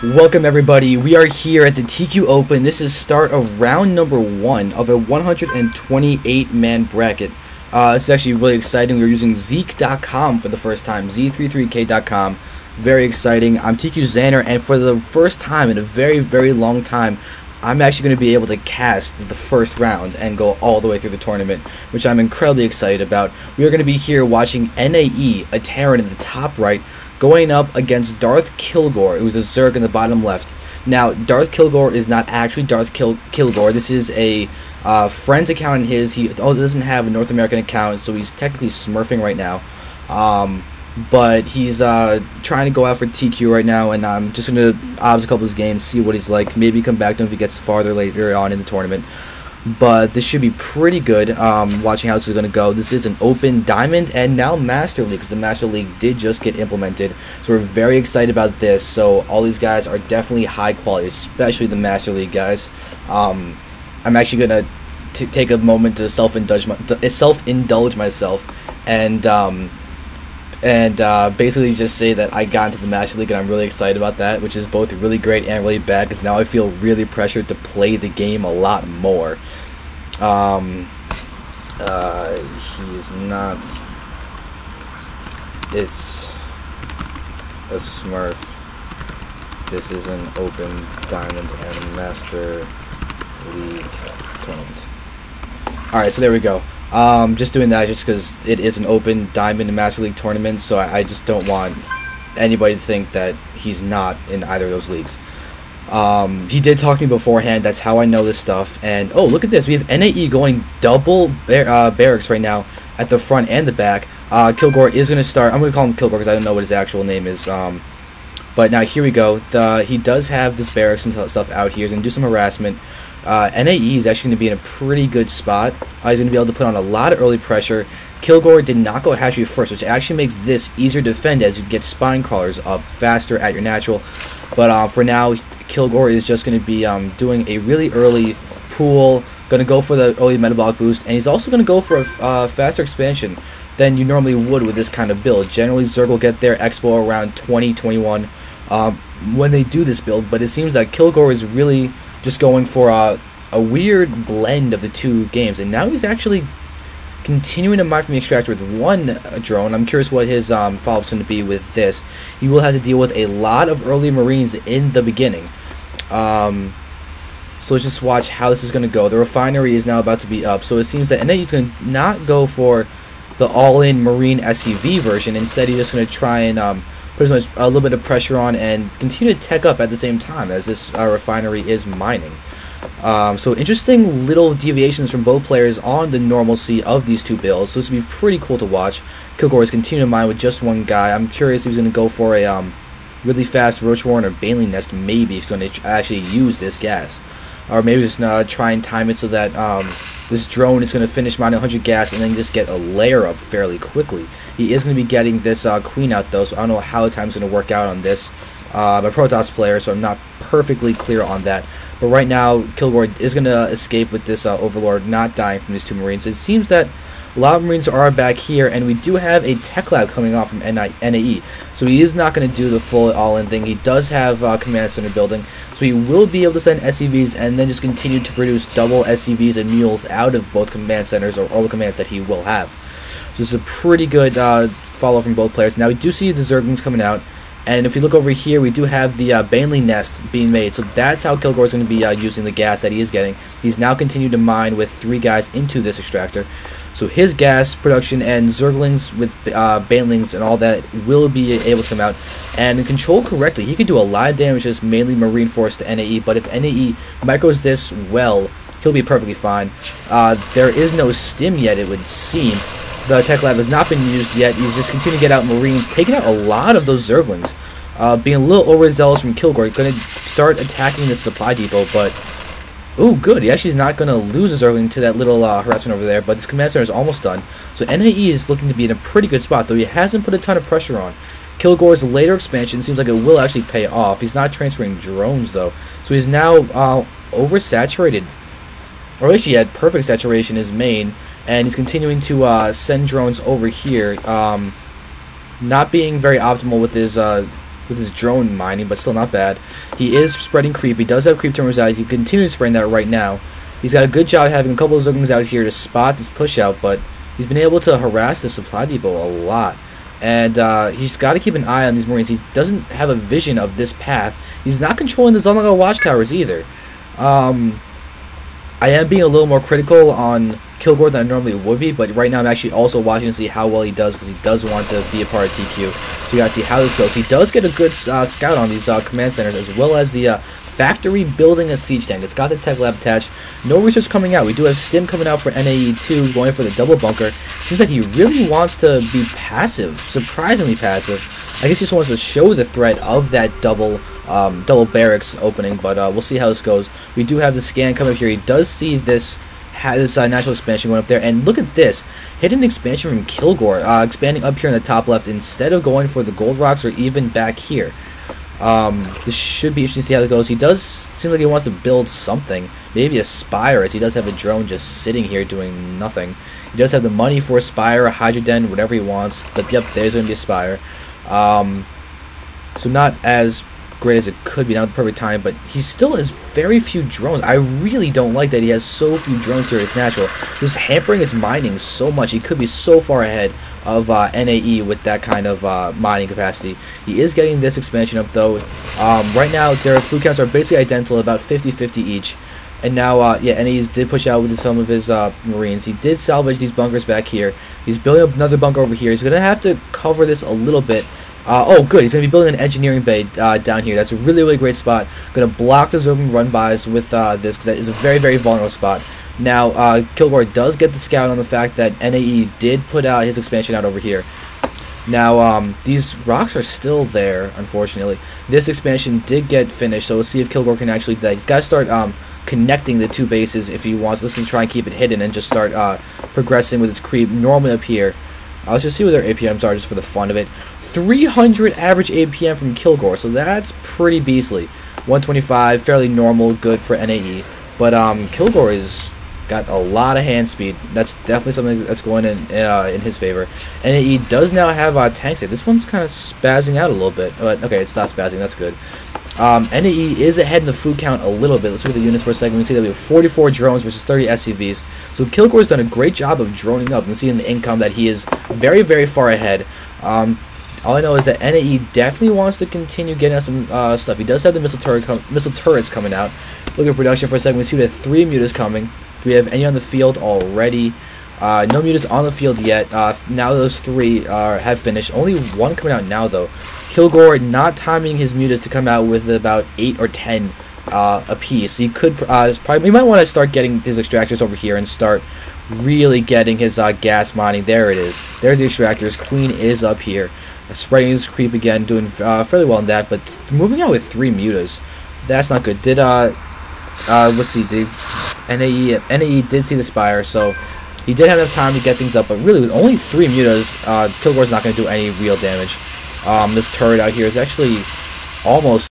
Welcome everybody, we are here at the TQ Open. This is start of round number 1 of a 128 man bracket. This is actually really exciting. We're using Zeek.com for the first time, Z33K.com. Very exciting. I'm TQ Xanner, and for the first time in a very long time, I'm actually going to be able to cast the first round and go all the way through the tournament, which I'm incredibly excited about. We are going to be here watching NAE, a Terran in the top right, going up against DarthKilgor, who's the Zerg in the bottom left. Now, DarthKilgor is not actually DarthKilgor. This is a friend's account in his. He doesn't have a North American account, so he's technically smurfing right now. But he's trying to go out for TQ right now, and I'm just going to obs a couple of his games, see what he's like. Maybe come back to him if he gets farther later on in the tournament. But this should be pretty good, watching how this is going to go. This is an open Diamond and now Master League, because the Master League did just get implemented. So we're very excited about this. So all these guys are definitely high quality, especially the Master League guys. I'm actually going to take a moment to self-indulge myself and basically just say that I got into the Master League and I'm really excited about that, which is both really great and really bad, because now I feel really pressured to play the game a lot more. He's not... It's a smurf. This is an open Diamond and Master League tournament. Alright, so there we go. Just doing that just because it is an open Diamond and Master League tournament, so I just don't want anybody to think that he's not in either of those leagues. He did talk to me beforehand. That's how I know this stuff. And oh, look at this, we have NAE going double barracks right now at the front and the back. Kilgor is going to start. I'm going to call him Kilgor because I don't know what his actual name is. But now here we go. He does have this barracks and stuff out here. He's going to do some harassment. NAE is actually going to be in a pretty good spot. He's going to be able to put on a lot of early pressure. Kilgor did not go hatchery first, which actually makes this easier to defend as you get spine crawlers up faster at your natural. But for now, Kilgor is just going to be doing a really early pool, going to go for the early metabolic boost, and he's also going to go for a faster expansion than you normally would with this kind of build. Generally, Zerg will get their expo around 20-21 when they do this build, but it seems that Kilgor is really just going for a weird blend of the two games, and now he's actually continuing to mine from the extractor with one drone. I'm curious what his follow-up's going to be with this. He will have to deal with a lot of early Marines in the beginning. So let's just watch how this is going to go. The refinery is now about to be up, so it seems that NAE is going to not go for the all-in Marine SCV version. Instead, he's just going to try and put a little bit of pressure on and continue to tech up at the same time as this refinery is mining. So interesting little deviations from both players on the normalcy of these two builds. So this will be pretty cool to watch. Kilgor is continuing to mine with just one guy. I'm curious if he's going to go for a really fast Roach Warren or Baneling Nest, maybe, if he's going to actually use this gas. Or maybe just try and time it so that this drone is going to finish mining 100 gas and then just get a layer up fairly quickly. He is going to be getting this queen out though, so I don't know how the time's going to work out on this. I'm a Protoss player, so I'm not perfectly clear on that. But right now, Kilgor is going to escape with this Overlord not dying from these two Marines. It seems that a lot of Marines are back here, and we do have a tech lab coming off from NAE. So he is not going to do the full all-in thing. He does have command center building, so he will be able to send SCVs and then just continue to produce double SCVs and mules out of both command centers or all the commands that he will have. So this is a pretty good follow from both players. Now we do see the Zerglings coming out. And if you look over here, we do have the Baneling Nest being made. So that's how Kilgor is going to be using the gas that he is getting. He's now continued to mine with 3 guys into this extractor. So his gas production and Zerglings with Banelings and all that will be able to come out. And controlled correctly, he could do a lot of damage, just mainly Marine Force to NAE. But if NAE micros this well, he'll be perfectly fine. There is no stim yet, it would seem. The tech lab has not been used yet. He's just continuing to get out Marines, taking out a lot of those Zerglings. Being a little overzealous from Kilgor, going to start attacking the supply depot, but... Ooh, good. He actually is not going to lose a Zergling to that little harassment over there, but this command center is almost done. So NAE is looking to be in a pretty good spot, though he hasn't put a ton of pressure on. Kilgor's later expansion seems like it will actually pay off. He's not transferring drones, though. So he's now oversaturated. Or at least he had perfect saturation in his main. And he's continuing to send drones over here, not being very optimal with his with his drone mining, but still not bad. He is spreading creep. He does have creep terminals out. He continues spreading that right now. He's got a good job having a couple of Zerglings out here to spot this push out, but he's been able to harass the supply depot a lot. And he's got to keep an eye on these Marines. He doesn't have a vision of this path. He's not controlling the Xel'Naga watchtowers either. I am being a little more critical on Kilgor than I normally would be, but right now I'm actually also watching to see how well he does, because he does want to be a part of TQ. So you gotta see how this goes. He does get a good scout on these command centers, as well as the factory building a siege tank. It's got the tech lab attached. No research coming out. We do have Stim coming out for NAE2, going for the double bunker. Seems like he really wants to be passive, surprisingly passive. I guess he just wants to show the threat of that double barracks opening, but we'll see how this goes. We do have the scan coming up here. He does see this natural expansion going up there, and look at this hidden expansion from Kilgor, expanding up here in the top left instead of going for the gold rocks or even back here. This should be interesting to see how it goes. He does seem like he wants to build something, maybe a spire, as he does have a drone just sitting here doing nothing. He does have the money for a spire, a hydro den, whatever he wants, but yep, there's going to be a spire. So not as great as it could be, not the perfect time, but he still has very few drones. I really don't like that he has so few drones here as natural. This is hampering his mining so much. He could be so far ahead of NAE with that kind of mining capacity. He is getting this expansion up though. Right now their food counts are basically identical, about 50-50 each. And now, yeah, NAE did push out with some of his Marines. He did salvage these bunkers back here. He's building up another bunker over here. He's going to have to cover this a little bit. Oh, good. He's going to be building an engineering bay down here. That's a really, really great spot. Going to block the Zerg run-bys with this, because that is a very, very vulnerable spot. Now, Kilgor does get the scout on the fact that NAE did put out his expansion out over here. Now, these rocks are still there, unfortunately. This expansion did get finished, so we'll see if Kilgor can actually do that. He's got to start connecting the two bases if he wants. Let's try and keep it hidden and just start progressing with his creep normally up here. Let's just see what their APMs are just for the fun of it. 300 average APM from Kilgor, so that's pretty beastly. 125, fairly normal, good for NAE. But Kilgor is got a lot of hand speed. That's definitely something that's going in his favor. NAE does now have tanks. This one's kind of spazzing out a little bit, but okay, it's not spazzing. That's good. NAE is ahead in the food count a little bit. Let's look at the units for a second. We can see that we have 44 drones versus 30 SCVs. So Kilgor's done a great job of droning up. You can see in the income that he is very, very far ahead. All I know is that NAE definitely wants to continue getting out some stuff. He does have the missile turrets coming out. Look at production for a second. We see we have 3 mutas coming. Do we have any on the field already? No mutas on the field yet. Now those 3 have finished. Only 1 coming out now, though. Kilgor not timing his mutas to come out with about 8 or 10 apiece. He could probably. He might want to start getting his extractors over here and start really getting his gas mining. There it is. There's the extractors. Queen is up here, spreading his creep again, doing fairly well in that. But moving out with 3 mutas, that's not good. Did let's see. Did NAE did see the spire, so he did have enough time to get things up. But really, with only 3 mutas, Kilgor's not going to do any real damage. This turret out here is actually almost